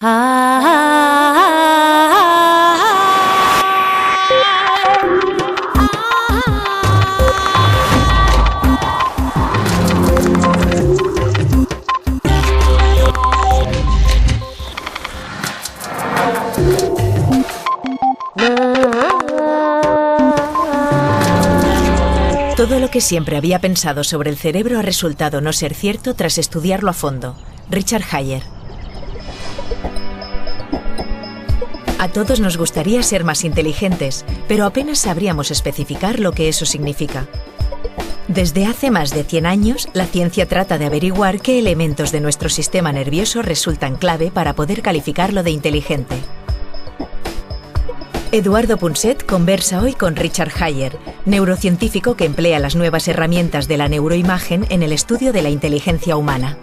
Todo lo que siempre había pensado sobre el cerebro ha resultado no ser cierto tras estudiarlo a fondo. Richard Hayer. A todos nos gustaría ser más inteligentes, pero apenas sabríamos especificar lo que eso significa. Desde hace más de 100 años, la ciencia trata de averiguar qué elementos de nuestro sistema nervioso resultan clave para poder calificarlo de inteligente. Eduardo Punset conversa hoy con Richard Hayer, neurocientífico que emplea las nuevas herramientas de la neuroimagen en el estudio de la inteligencia humana.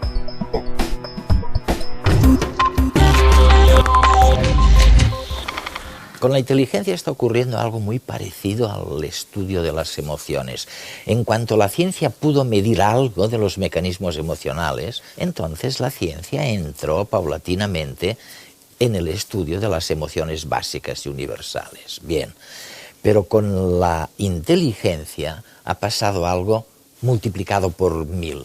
Con la inteligencia está ocurriendo algo muy parecido al estudio de las emociones. En cuanto la ciencia pudo medir algo de los mecanismos emocionales, entonces la ciencia entró paulatinamente en el estudio de las emociones básicas y universales. Bien, pero con la inteligencia ha pasado algo multiplicado por 1000.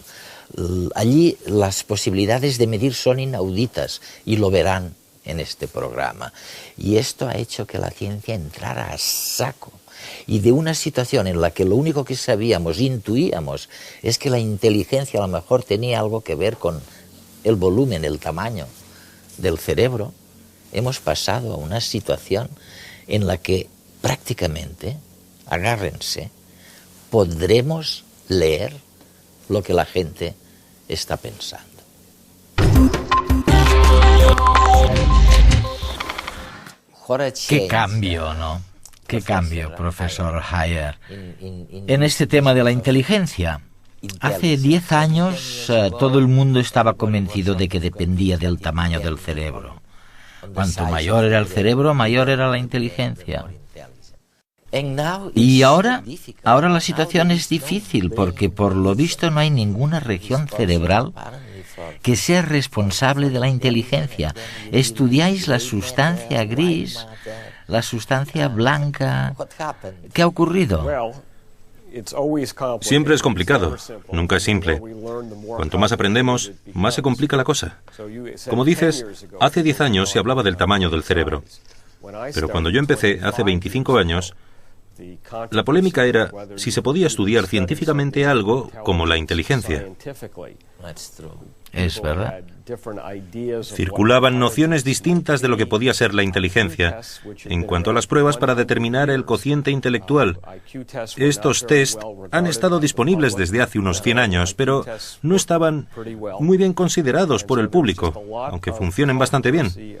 Allí las posibilidades de medir son inauditas y lo verán en este programa. Y esto ha hecho que la ciencia entrara a saco. Y de una situación en la que lo único que sabíamos, intuíamos, es que la inteligencia a lo mejor tenía algo que ver con el volumen, el tamaño del cerebro, hemos pasado a una situación en la que prácticamente, agárrense, podremos leer lo que la gente está pensando. Qué cambio, ¿no? Qué cambio, profesor Hayer. En este tema de la inteligencia, hace 10 años todo el mundo estaba convencido de que dependía del tamaño del cerebro. Cuanto mayor era el cerebro, mayor era la inteligencia. Y ahora la situación es difícil porque por lo visto no hay ninguna región cerebral que sea responsable de la inteligencia. Estudiáis la sustancia gris, la sustancia blanca. ¿Qué ha ocurrido? Siempre es complicado, nunca es simple. Cuanto más aprendemos, más se complica la cosa. Como dices, hace 10 años se hablaba del tamaño del cerebro. Pero cuando yo empecé, hace 25 años, la polémica era si se podía estudiar científicamente algo como la inteligencia. Es verdad. Circulaban nociones distintas de lo que podía ser la inteligencia en cuanto a las pruebas para determinar el cociente intelectual. Estos test han estado disponibles desde hace unos 100 años, pero no estaban muy bien considerados por el público, aunque funcionen bastante bien.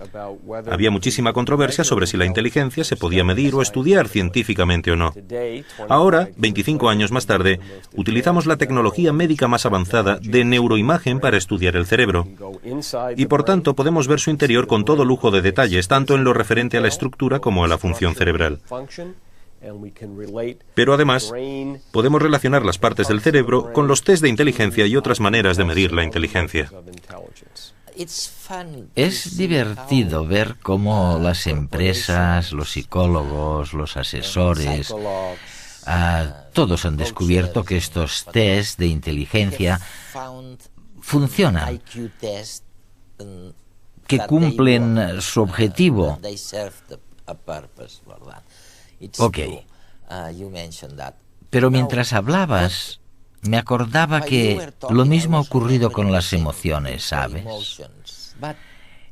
Había muchísima controversia sobre si la inteligencia se podía medir o estudiar científicamente o no. Ahora, 25 años más tarde, utilizamos la tecnología médica más avanzada de neuroimagen para estudiar el cerebro. Y por tanto podemos ver su interior con todo lujo de detalles, tanto en lo referente a la estructura como a la función cerebral. Pero además, podemos relacionar las partes del cerebro con los test de inteligencia y otras maneras de medir la inteligencia. Es divertido ver cómo las empresas, los psicólogos, los asesores, todos han descubierto que estos test de inteligencia funcionan, que cumplen su objetivo. Ok. Pero mientras hablabas, me acordaba que lo mismo ha ocurrido con las emociones, ¿sabes?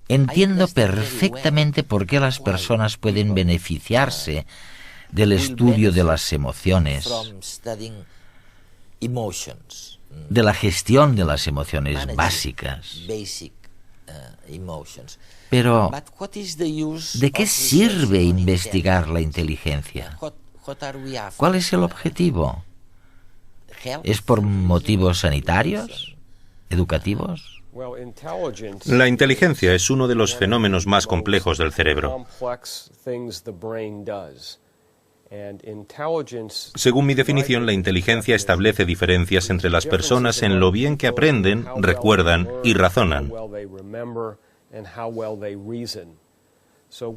Entiendo perfectamente por qué las personas pueden beneficiarse del estudio de las emociones, de la gestión de las emociones básicas. Pero, ¿de qué sirve investigar la inteligencia? ¿Cuál es el objetivo? ¿Es por motivos sanitarios? ¿Educativos? La inteligencia es uno de los fenómenos más complejos del cerebro. Según mi definición, la inteligencia establece diferencias entre las personas en lo bien que aprenden, recuerdan y razonan.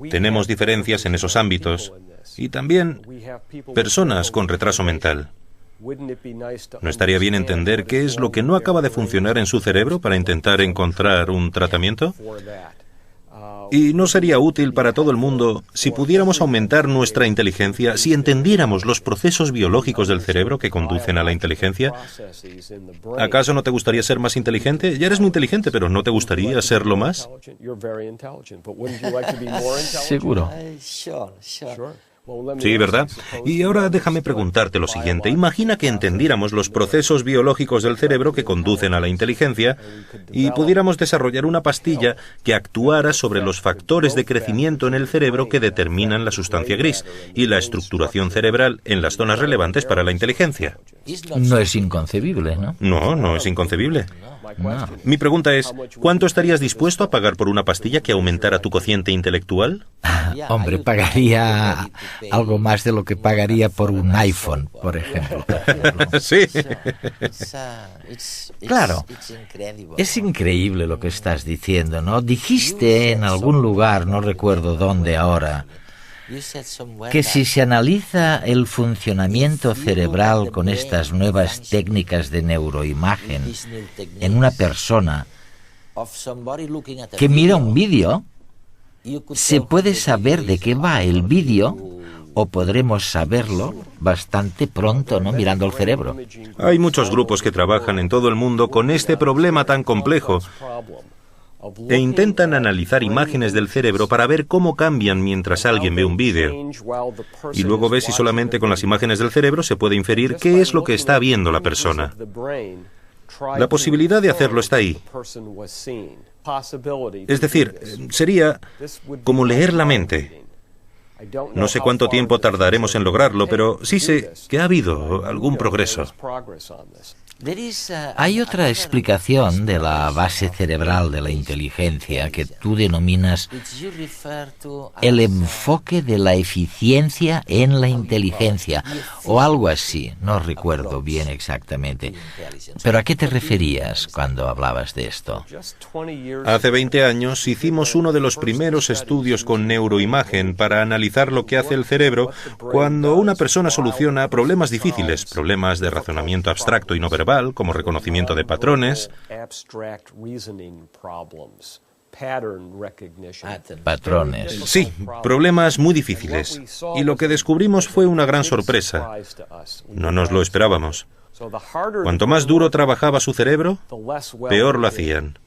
Tenemos diferencias en esos ámbitos y también personas con retraso mental. ¿No estaría bien entender qué es lo que no acaba de funcionar en su cerebro para intentar encontrar un tratamiento? ¿Y no sería útil para todo el mundo si pudiéramos aumentar nuestra inteligencia, si entendiéramos los procesos biológicos del cerebro que conducen a la inteligencia? ¿Acaso no te gustaría ser más inteligente? Ya eres muy inteligente, pero ¿no te gustaría serlo más? Seguro. Sí, ¿verdad? Y ahora déjame preguntarte lo siguiente. Imagina que entendiéramos los procesos biológicos del cerebro que conducen a la inteligencia y pudiéramos desarrollar una pastilla que actuara sobre los factores de crecimiento en el cerebro que determinan la sustancia gris y la estructuración cerebral en las zonas relevantes para la inteligencia. No es inconcebible, ¿no? No, no es inconcebible. No. Mi pregunta es, ¿cuánto estarías dispuesto a pagar por una pastilla que aumentara tu cociente intelectual? Hombre, pagaría algo más de lo que pagaría por un iPhone, por ejemplo. Sí. Claro, es increíble lo que estás diciendo, ¿no? Dijiste en algún lugar, no recuerdo dónde ahora, que si se analiza el funcionamiento cerebral con estas nuevas técnicas de neuroimagen en una persona que mira un vídeo, se puede saber de qué va el vídeo, o podremos saberlo bastante pronto, ¿no? Mirando el cerebro. Hay muchos grupos que trabajan en todo el mundo con este problema tan complejo e intentan analizar imágenes del cerebro para ver cómo cambian mientras alguien ve un vídeo. Y luego ve si solamente con las imágenes del cerebro se puede inferir qué es lo que está viendo la persona. La posibilidad de hacerlo está ahí. Es decir, sería como leer la mente. No sé cuánto tiempo tardaremos en lograrlo, pero sí sé que ha habido algún progreso. Hay otra explicación de la base cerebral de la inteligencia que tú denominas el enfoque de la eficiencia en la inteligencia, o algo así, no recuerdo bien exactamente. ¿Pero a qué te referías cuando hablabas de esto? Hace 20 años hicimos uno de los primeros estudios con neuroimagen para analizar lo que hace el cerebro cuando una persona soluciona problemas difíciles, problemas de razonamiento abstracto y no verbal, como reconocimiento de patrones. Patrones. Sí, problemas muy difíciles. Y lo que descubrimos fue una gran sorpresa. No nos lo esperábamos. Cuanto más duro trabajaba su cerebro, peor lo hacían.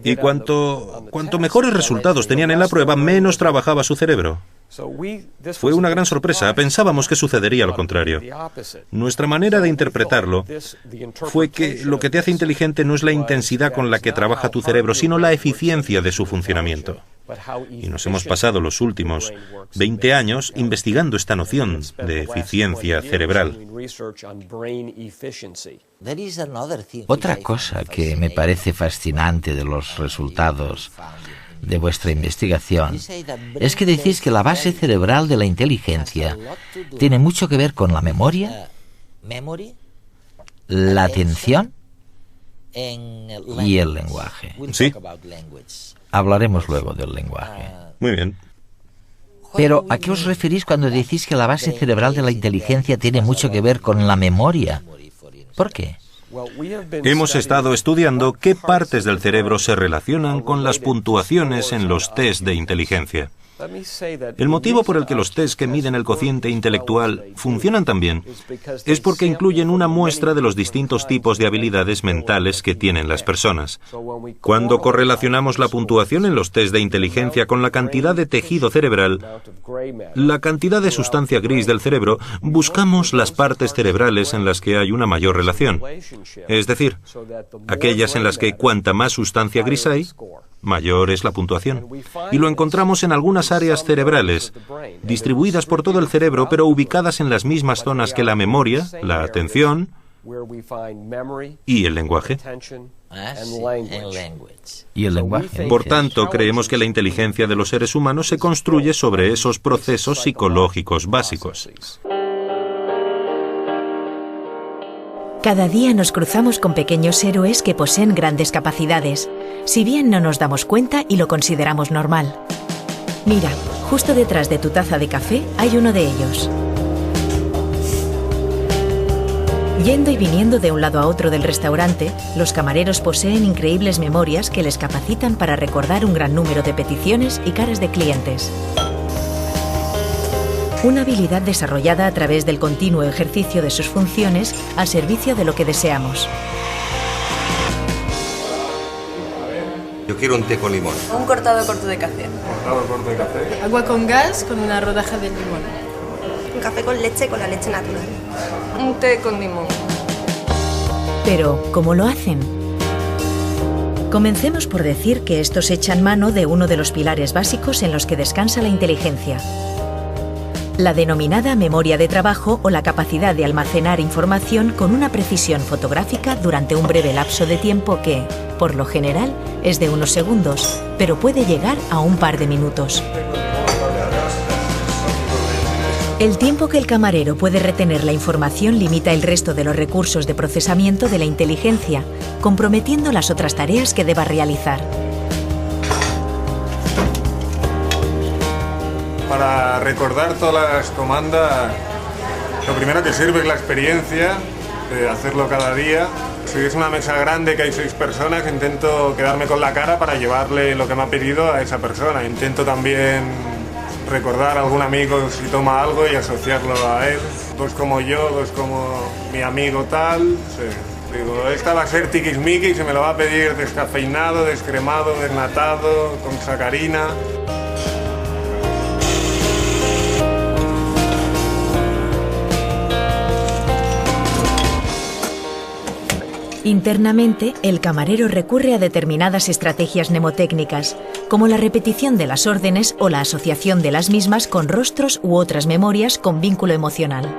Y cuanto mejores resultados tenían en la prueba, menos trabajaba su cerebro. Fue una gran sorpresa. Pensábamos que sucedería lo contrario. Nuestra manera de interpretarlo fue que lo que te hace inteligente no es la intensidad con la que trabaja tu cerebro, sino la eficiencia de su funcionamiento. Y nos hemos pasado los últimos 20 años investigando esta noción de eficiencia cerebral. Otra cosa que me parece fascinante de los resultados de vuestra investigación es que decís que la base cerebral de la inteligencia tiene mucho que ver con la memoria, la atención y el lenguaje. Sí. Hablaremos luego del lenguaje. Muy bien. Pero, ¿a qué os referís cuando decís que la base cerebral de la inteligencia tiene mucho que ver con la memoria? ¿Por qué? Hemos estado estudiando qué partes del cerebro se relacionan con las puntuaciones en los test de inteligencia. El motivo por el que los test que miden el cociente intelectual funcionan tan bien es porque incluyen una muestra de los distintos tipos de habilidades mentales que tienen las personas. Cuando correlacionamos la puntuación en los test de inteligencia con la cantidad de tejido cerebral, la cantidad de sustancia gris del cerebro, buscamos las partes cerebrales en las que hay una mayor relación. Es decir, aquellas en las que cuanta más sustancia gris hay, mayor es la puntuación. Y lo encontramos en algunas áreas cerebrales, distribuidas por todo el cerebro, pero ubicadas en las mismas zonas que la memoria, la atención y el lenguaje. Y el lenguaje. Por tanto, creemos que la inteligencia de los seres humanos se construye sobre esos procesos psicológicos básicos. Cada día nos cruzamos con pequeños héroes que poseen grandes capacidades, si bien no nos damos cuenta y lo consideramos normal. Mira, justo detrás de tu taza de café hay uno de ellos. Yendo y viniendo de un lado a otro del restaurante, los camareros poseen increíbles memorias que les capacitan para recordar un gran número de peticiones y caras de clientes. Una habilidad desarrollada a través del continuo ejercicio de sus funciones al servicio de lo que deseamos. Yo quiero un té con limón. Un cortado corto de café. Cortado corto de café. Agua con gas con una rodaja de limón. Un café con leche la leche natural. Un té con limón. Pero, ¿cómo lo hacen? Comencemos por decir que estos echan mano de uno de los pilares básicos en los que descansa la inteligencia. La denominada memoria de trabajo o la capacidad de almacenar información con una precisión fotográfica durante un breve lapso de tiempo que, por lo general, es de unos segundos, pero puede llegar a un par de minutos. El tiempo que el camarero puede retener la información limita el resto de los recursos de procesamiento de la inteligencia, comprometiendo las otras tareas que deba realizar. Para recordar todas las comandas, lo primero que sirve es la experiencia de hacerlo cada día. Si es una mesa grande que hay 6 personas, intento quedarme con la cara para llevarle lo que me ha pedido a esa persona. Intento también recordar a algún amigo si toma algo y asociarlo a él. Pues como yo, pues como mi amigo tal. Sí. Digo, esta va a ser tiquismiquis y se me lo va a pedir descafeinado, descremado, desnatado, con sacarina. Internamente, el camarero recurre a determinadas estrategias mnemotécnicas, como la repetición de las órdenes o la asociación de las mismas con rostros u otras memorias con vínculo emocional.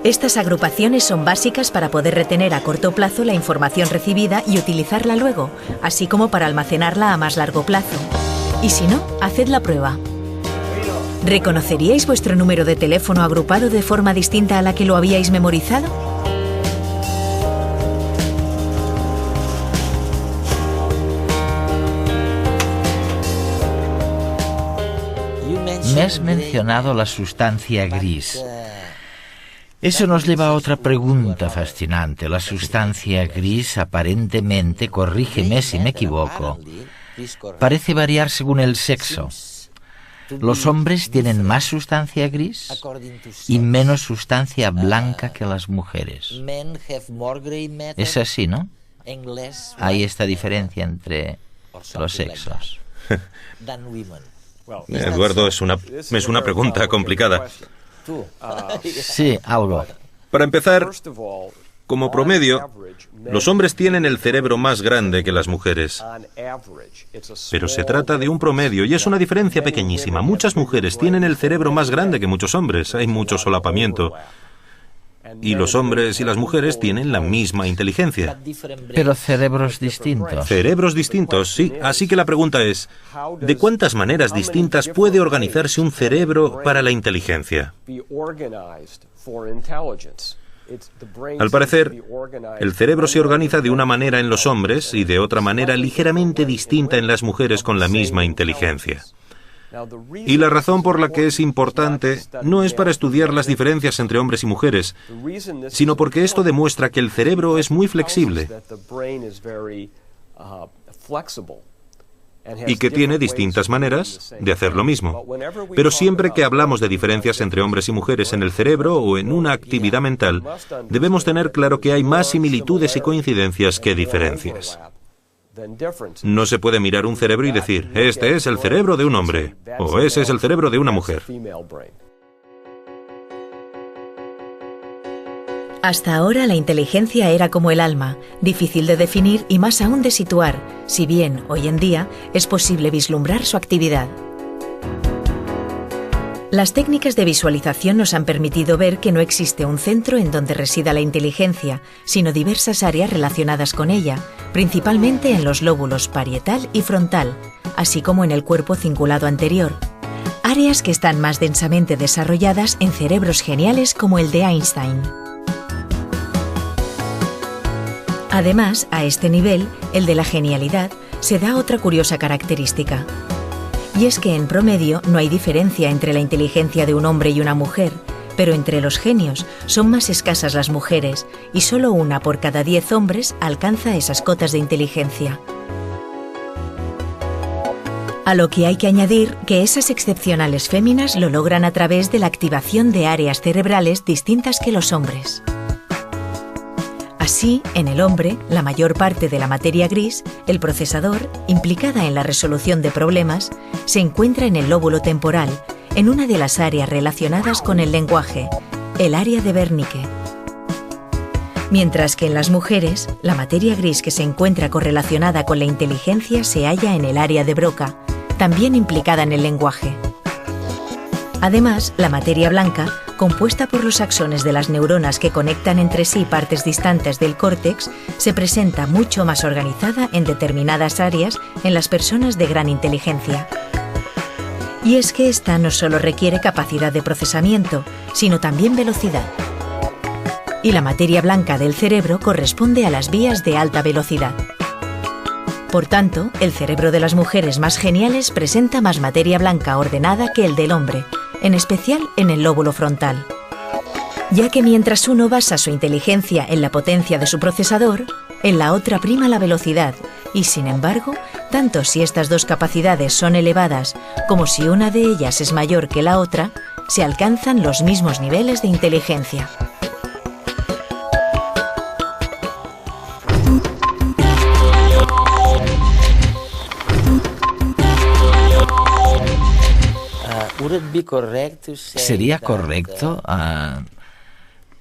Estas agrupaciones son básicas para poder retener a corto plazo la información recibida y utilizarla luego, así como para almacenarla a más largo plazo. Y si no, haced la prueba. ¿Reconoceríais vuestro número de teléfono agrupado de forma distinta a la que lo habíais memorizado? Me has mencionado la sustancia gris. Eso nos lleva a otra pregunta fascinante. La sustancia gris aparentemente, corrígeme si me equivoco, parece variar según el sexo. Los hombres tienen más sustancia gris y menos sustancia blanca que las mujeres. Es así, ¿no? Hay esta diferencia entre los sexos. Eduardo, es una pregunta complicada. Sí, algo. Para empezar, como promedio, los hombres tienen el cerebro más grande que las mujeres. Pero se trata de un promedio y es una diferencia pequeñísima. Muchas mujeres tienen el cerebro más grande que muchos hombres. Hay mucho solapamiento. Y los hombres y las mujeres tienen la misma inteligencia. Pero cerebros distintos. Cerebros distintos, sí. Así que la pregunta es, ¿de cuántas maneras distintas puede organizarse un cerebro para la inteligencia? Al parecer, el cerebro se organiza de una manera en los hombres y de otra manera ligeramente distinta en las mujeres con la misma inteligencia. Y la razón por la que es importante no es para estudiar las diferencias entre hombres y mujeres, sino porque esto demuestra que el cerebro es muy flexible y que tiene distintas maneras de hacer lo mismo. Pero siempre que hablamos de diferencias entre hombres y mujeres en el cerebro o en una actividad mental, debemos tener claro que hay más similitudes y coincidencias que diferencias. No se puede mirar un cerebro y decir, este es el cerebro de un hombre, o ese es el cerebro de una mujer. Hasta ahora la inteligencia era como el alma, difícil de definir y más aún de situar, si bien, hoy en día, es posible vislumbrar su actividad. Las técnicas de visualización nos han permitido ver que no existe un centro en donde resida la inteligencia, sino diversas áreas relacionadas con ella, principalmente en los lóbulos parietal y frontal, así como en el cuerpo cingulado anterior. áreas que están más densamente desarrolladas en cerebros geniales como el de Einstein. Además, a este nivel, el de la genialidad, se da otra curiosa característica. Y es que en promedio no hay diferencia entre la inteligencia de un hombre y una mujer, pero entre los genios son más escasas las mujeres y solo 1 por cada 10 hombres alcanza esas cotas de inteligencia. A lo que hay que añadir que esas excepcionales féminas lo logran a través de la activación de áreas cerebrales distintas que los hombres. Así, en el hombre, la mayor parte de la materia gris, el procesador, implicada en la resolución de problemas, se encuentra en el lóbulo temporal, en una de las áreas relacionadas con el lenguaje, el área de Wernicke. Mientras que en las mujeres, la materia gris que se encuentra correlacionada con la inteligencia se halla en el área de Broca, también implicada en el lenguaje. Además, la materia blanca, compuesta por los axones de las neuronas que conectan entre sí partes distantes del córtex, se presenta mucho más organizada en determinadas áreas en las personas de gran inteligencia. Y es que esta no solo requiere capacidad de procesamiento, sino también velocidad. Y la materia blanca del cerebro corresponde a las vías de alta velocidad. Por tanto, el cerebro de las mujeres más geniales presenta más materia blanca ordenada que el del hombre, en especial en el lóbulo frontal. Ya que mientras uno basa su inteligencia en la potencia de su procesador, en la otra prima la velocidad, y sin embargo, tanto si estas dos capacidades son elevadas como si una de ellas es mayor que la otra, se alcanzan los mismos niveles de inteligencia. ¿Sería correcto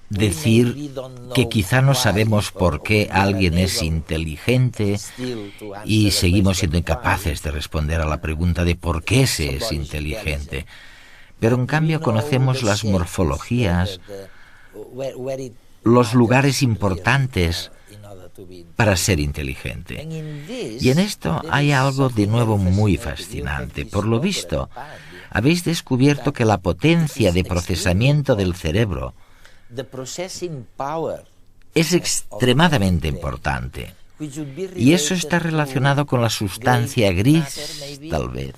decir que quizá no sabemos por qué alguien es inteligente y seguimos siendo incapaces de responder a la pregunta de por qué se es inteligente? Pero en cambio conocemos las morfologías, los lugares importantes para ser inteligente. Y en esto hay algo de nuevo muy fascinante. Por lo visto, habéis descubierto que la potencia de procesamiento del cerebro es extremadamente importante. Y eso está relacionado con la sustancia gris, tal vez.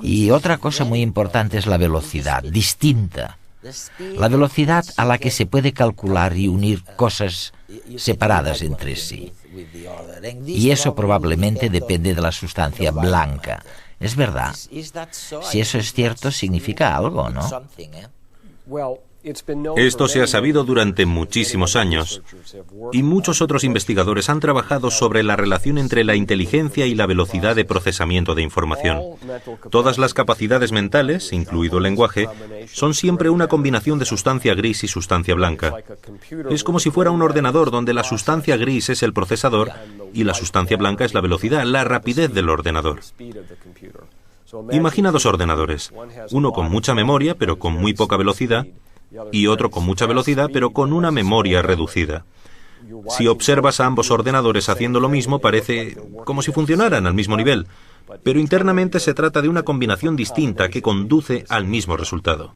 Y otra cosa muy importante es la velocidad, distinta. La velocidad a la que se puede calcular y unir cosas separadas entre sí. Y eso probablemente depende de la sustancia blanca. Es verdad. Si eso es cierto, significa algo, ¿no? Esto se ha sabido durante muchísimos años y muchos otros investigadores han trabajado sobre la relación entre la inteligencia y la velocidad de procesamiento de información. Todas las capacidades mentales, incluido el lenguaje, son siempre una combinación de sustancia gris y sustancia blanca. Es como si fuera un ordenador donde la sustancia gris es el procesador y la sustancia blanca es la velocidad, la rapidez del ordenador. Imagina 2 ordenadores, uno con mucha memoria pero con muy poca velocidad, y otro con mucha velocidad pero con una memoria reducida. Si observas a ambos ordenadores haciendo lo mismo, parece como si funcionaran al mismo nivel, pero internamente se trata de una combinación distinta que conduce al mismo resultado.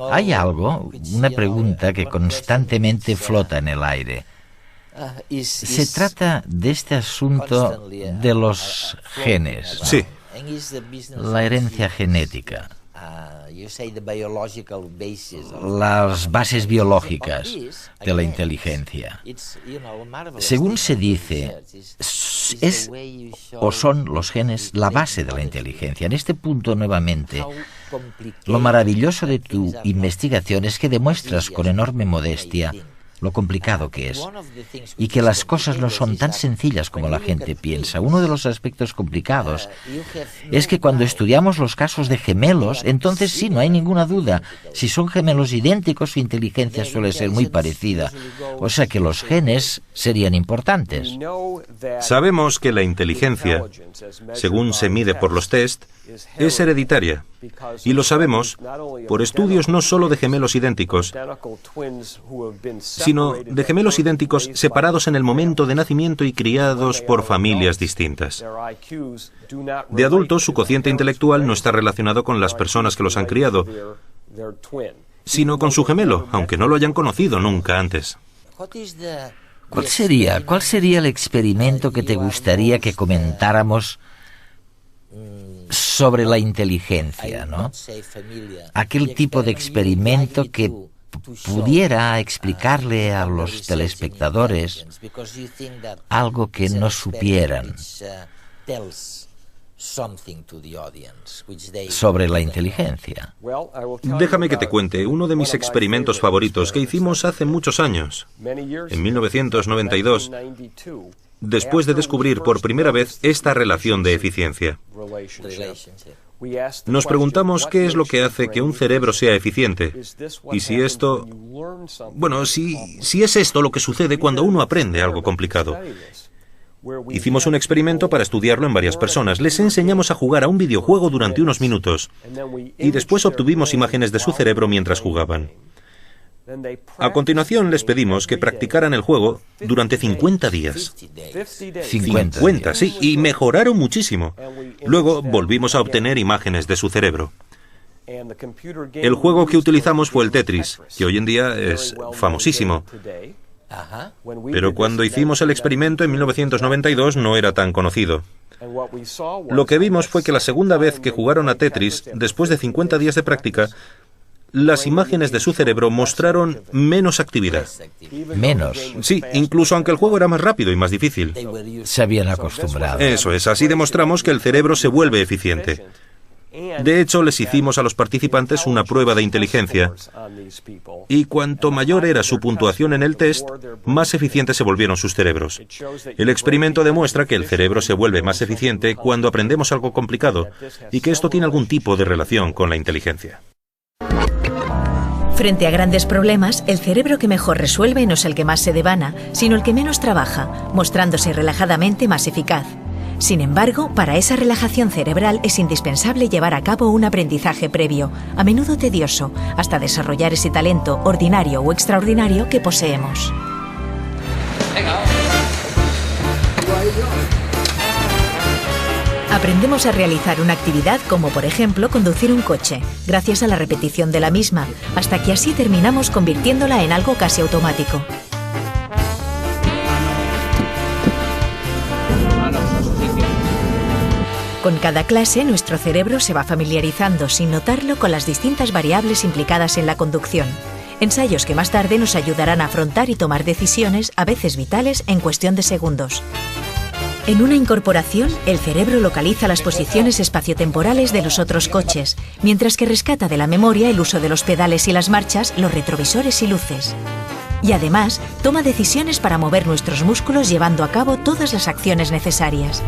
Hay algo, una pregunta que constantemente flota en el aire. Se trata de este asunto de los genes, ¿no? Sí. La herencia genética. Las bases biológicas de la inteligencia. Según se dice, es o son los genes la base de la inteligencia. En este punto, nuevamente, lo maravilloso de tu investigación es que demuestras con enorme modestia lo complicado que es, y que las cosas no son tan sencillas como la gente piensa. Uno de los aspectos complicados es que cuando estudiamos los casos de gemelos, entonces sí, no hay ninguna duda. Si son gemelos idénticos, su inteligencia suele ser muy parecida. O sea que los genes serían importantes. Sabemos que la inteligencia, según se mide por los test, es hereditaria. Y lo sabemos por estudios no solo de gemelos idénticos, sino de gemelos idénticos separados en el momento de nacimiento y criados por familias distintas. De adultos, su cociente intelectual no está relacionado con las personas que los han criado, sino con su gemelo, aunque no lo hayan conocido nunca antes. ¿Cuál sería el experimento que te gustaría que comentáramos sobre la inteligencia, ¿no? Aquel tipo de experimento que pudiera explicarle a los telespectadores algo que no supieran sobre la inteligencia. Déjame que te cuente uno de mis experimentos favoritos que hicimos hace muchos años. En 1992, después de descubrir por primera vez esta relación de eficiencia. Nos preguntamos qué es lo que hace que un cerebro sea eficiente y si esto... Bueno, si es esto lo que sucede cuando uno aprende algo complicado. Hicimos un experimento para estudiarlo en varias personas. Les enseñamos a jugar a un videojuego durante unos minutos y después obtuvimos imágenes de su cerebro mientras jugaban. A continuación les pedimos que practicaran el juego durante 50 días. 50, sí, y mejoraron muchísimo. Luego volvimos a obtener imágenes de su cerebro. El juego que utilizamos fue el Tetris, que hoy en día es famosísimo. Pero cuando hicimos el experimento en 1992 no era tan conocido. Lo que vimos fue que la segunda vez que jugaron a Tetris, después de 50 días de práctica, las imágenes de su cerebro mostraron menos actividad. Menos. Sí, incluso aunque el juego era más rápido y más difícil. Se habían acostumbrado. Eso es, así demostramos que el cerebro se vuelve eficiente. De hecho, les hicimos a los participantes una prueba de inteligencia. Y cuanto mayor era su puntuación en el test, más eficientes se volvieron sus cerebros. El experimento demuestra que el cerebro se vuelve más eficiente cuando aprendemos algo complicado y que esto tiene algún tipo de relación con la inteligencia. Frente a grandes problemas, el cerebro que mejor resuelve no es el que más se devana, sino el que menos trabaja, mostrándose relajadamente más eficaz. Sin embargo, para esa relajación cerebral es indispensable llevar a cabo un aprendizaje previo, a menudo tedioso, hasta desarrollar ese talento ordinario o extraordinario que poseemos. Aprendemos a realizar una actividad como, por ejemplo, conducir un coche, gracias a la repetición de la misma, hasta que así terminamos convirtiéndola en algo casi automático. Con cada clase, nuestro cerebro se va familiarizando, sin notarlo, con las distintas variables implicadas en la conducción. Ensayos que más tarde nos ayudarán a afrontar y tomar decisiones, a veces vitales, en cuestión de segundos. En una incorporación, el cerebro localiza las posiciones espaciotemporales de los otros coches, mientras que rescata de la memoria el uso de los pedales y las marchas, los retrovisores y luces. Y además, toma decisiones para mover nuestros músculos llevando a cabo todas las acciones necesarias.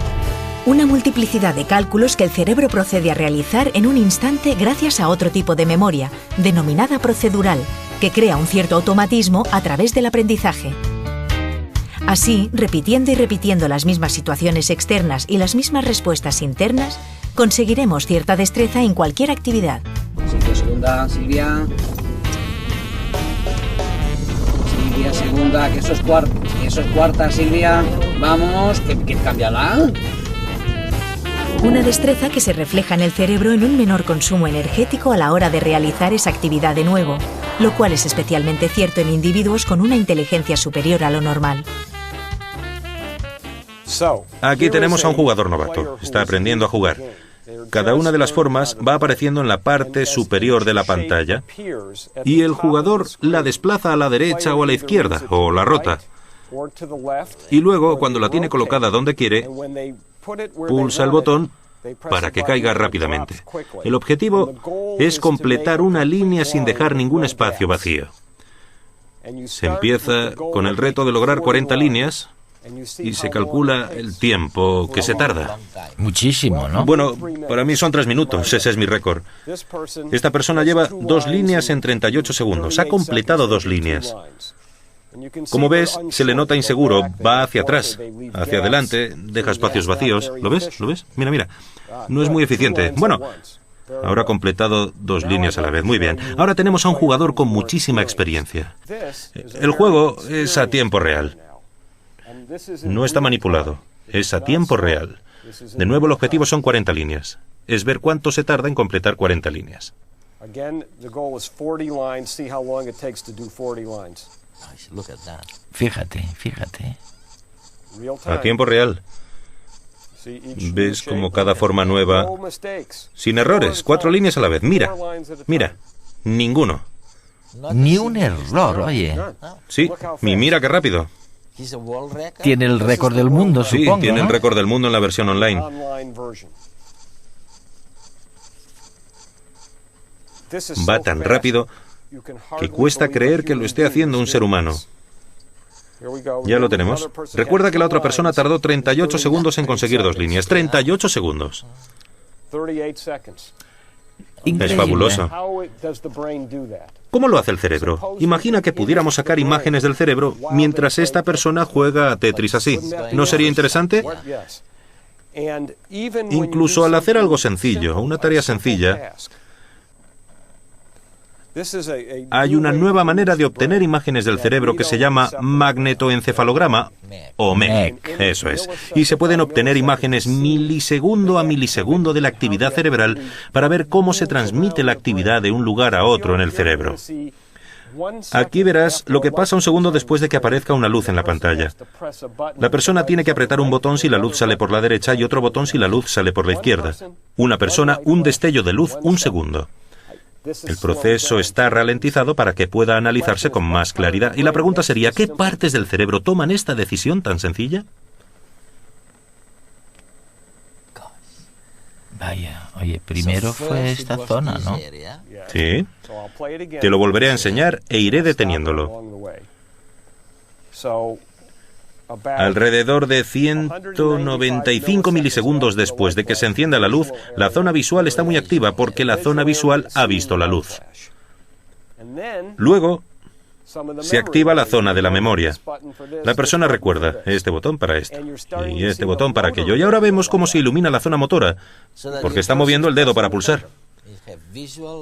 Una multiplicidad de cálculos que el cerebro procede a realizar en un instante gracias a otro tipo de memoria, denominada procedural, que crea un cierto automatismo a través del aprendizaje. Así, repitiendo y repitiendo las mismas situaciones externas y las mismas respuestas internas, conseguiremos cierta destreza en cualquier actividad. Segunda, Silvia. Silvia, segunda, que eso es cuarta, Silvia. Vamos, que cámbiala. Una destreza que se refleja en el cerebro en un menor consumo energético a la hora de realizar esa actividad de nuevo, lo cual es especialmente cierto en individuos con una inteligencia superior a lo normal. Aquí tenemos a un jugador novato. Está aprendiendo a jugar. Cada una de las formas va apareciendo en la parte superior de la pantalla y el jugador la desplaza a la derecha o a la izquierda, o la rota. Y luego, cuando la tiene colocada donde quiere, pulsa el botón para que caiga rápidamente. El objetivo es completar una línea sin dejar ningún espacio vacío. Se empieza con el reto de lograr 40 líneas y se calcula el tiempo que se tarda. Muchísimo, ¿no? Bueno, para mí son 3 minutos, ese es mi récord. Esta persona lleva 2 líneas en 38 segundos. Ha completado 2 líneas. Como ves, se le nota inseguro, va hacia atrás, hacia adelante, deja espacios vacíos. ¿Lo ves? ¿Lo ves? Mira, mira. No es muy eficiente. Bueno, Ahora ha completado 2 líneas a la vez. Muy bien. Ahora tenemos a un jugador con muchísima experiencia. El juego es a tiempo real. No está manipulado. Es a tiempo real. De nuevo, el objetivo son 40 líneas. Es ver cuánto se tarda en completar 40 líneas. Fíjate. A tiempo real. ¿Ves como cada forma nueva? Sin errores, 4 líneas a la vez. Mira. Ninguno. Ni un error, oye. Sí, y mira qué rápido. Tiene el récord del mundo, supongo, Sí, tiene el récord del mundo en la versión online. Va tan rápido que cuesta creer que lo esté haciendo un ser humano. Ya lo tenemos. Recuerda que la otra persona tardó 38 segundos en conseguir 2 líneas. 38 segundos. Increíble. Es fabuloso. ¿Cómo lo hace el cerebro? Imagina que pudiéramos sacar imágenes del cerebro mientras esta persona juega a Tetris así. ¿No sería interesante? Incluso al hacer algo sencillo, una tarea sencilla, hay una nueva manera de obtener imágenes del cerebro que se llama magnetoencefalograma o MEC. Eso es. Y se pueden obtener imágenes milisegundo a milisegundo de la actividad cerebral para ver cómo se transmite la actividad de un lugar a otro en el cerebro. Aquí verás lo que pasa un segundo después de que aparezca una luz en la pantalla. La persona tiene que apretar un botón si la luz sale por la derecha y otro botón si la luz sale por la izquierda. Una persona, un destello de luz, un segundo. El proceso está ralentizado para que pueda analizarse con más claridad. Y la pregunta sería, ¿qué partes del cerebro toman esta decisión tan sencilla? Vaya, oye, primero fue esta zona, ¿no? Sí. Te lo volveré a enseñar e iré deteniéndolo. Alrededor de 195 milisegundos después de que se encienda la luz, la zona visual está muy activa porque la zona visual ha visto la luz. Luego, se activa la zona de la memoria. La persona recuerda este botón para esto y este botón para aquello. Y ahora vemos cómo se ilumina la zona motora, porque está moviendo el dedo para pulsar.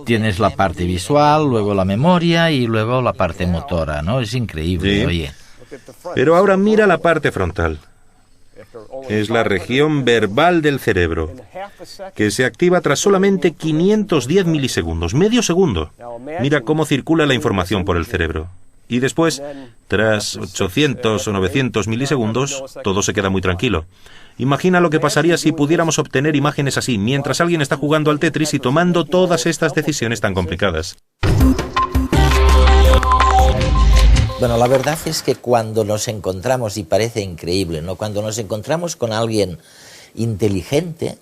Tienes la parte visual, luego la memoria y luego la parte motora, ¿no? Es increíble, Sí. Oye. Pero ahora mira la parte frontal. Es la región verbal del cerebro, que se activa tras solamente 510 milisegundos, medio segundo. Mira cómo circula la información por el cerebro. Y después, tras 800 o 900 milisegundos, todo se queda muy tranquilo. Imagina lo que pasaría si pudiéramos obtener imágenes así, mientras alguien está jugando al Tetris y tomando todas estas decisiones tan complicadas. Bueno, la verdad es que cuando nos encontramos, y parece increíble, ¿no? Cuando nos encontramos con alguien inteligente,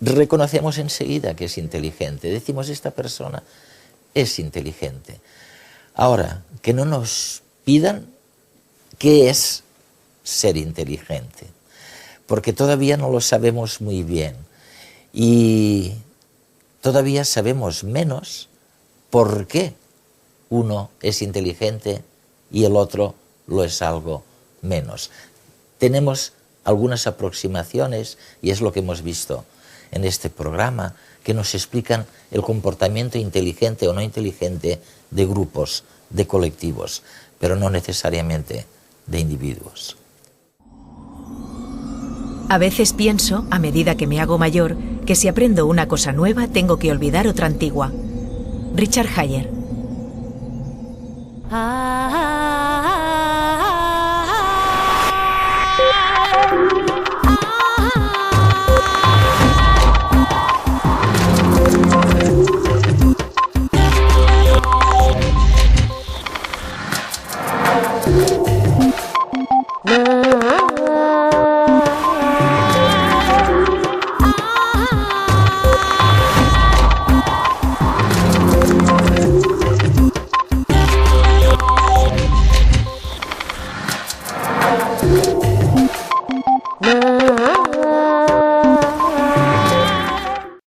reconocemos enseguida que es inteligente. Decimos, esta persona es inteligente. Ahora, que no nos pidan qué es ser inteligente, porque todavía no lo sabemos muy bien y todavía sabemos menos por qué uno es inteligente y el otro lo es algo menos. Tenemos algunas aproximaciones, y es lo que hemos visto en este programa, que nos explican el comportamiento inteligente o no inteligente de grupos, de colectivos, pero no necesariamente de individuos. A veces pienso, a medida que me hago mayor, que si aprendo una cosa nueva tengo que olvidar otra antigua. Richard Hayer.